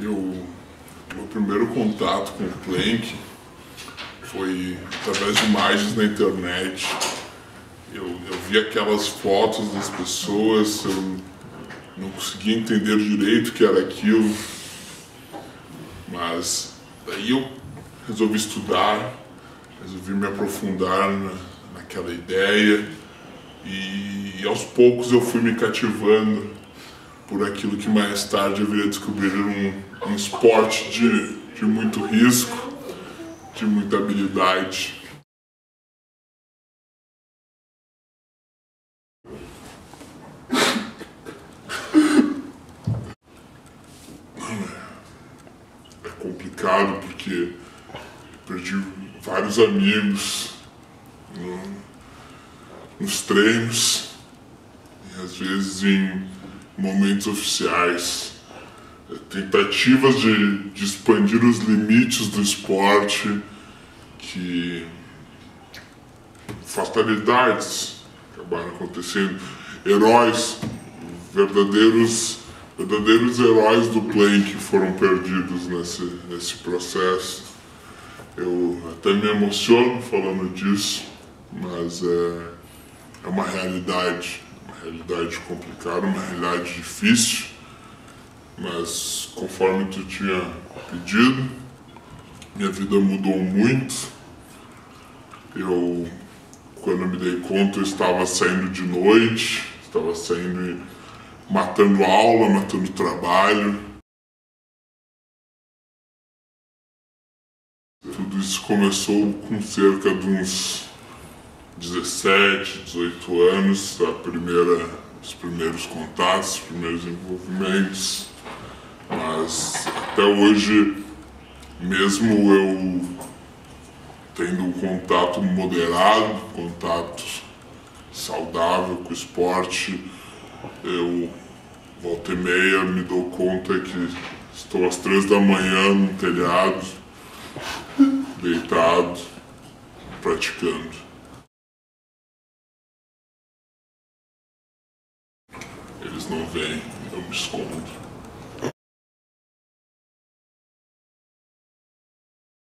Meu primeiro contato com o Plank foi através de imagens na internet. Eu vi aquelas fotos das pessoas, eu não conseguia entender direito o que era aquilo, mas daí eu resolvi estudar, resolvi me aprofundar naquela ideia e aos poucos eu fui me cativando por aquilo que mais tarde eu viria descobrir um esporte de muito risco, de muita habilidade. É complicado porque perdi vários amigos nos treinos e às vezes em momentos oficiais. Tentativas de expandir os limites do esporte, que fatalidades acabaram acontecendo. Heróis, verdadeiros heróis do Plank foram perdidos nesse processo. Eu até me emociono falando disso, mas é uma realidade complicada, uma realidade difícil, mas conforme tu tinha pedido, minha vida mudou muito. Quando eu me dei conta, eu estava saindo de noite, estava saindo e matando aula, matando trabalho. Tudo isso começou com cerca de uns 17, 18 anos, os primeiros contatos, os primeiros envolvimentos. Mas até hoje, mesmo eu tendo um contato moderado, contato saudável com o esporte, eu volta e meia me dou conta que estou às 3 da manhã no telhado, deitado, praticando. Eles não vêm, eu me escondo.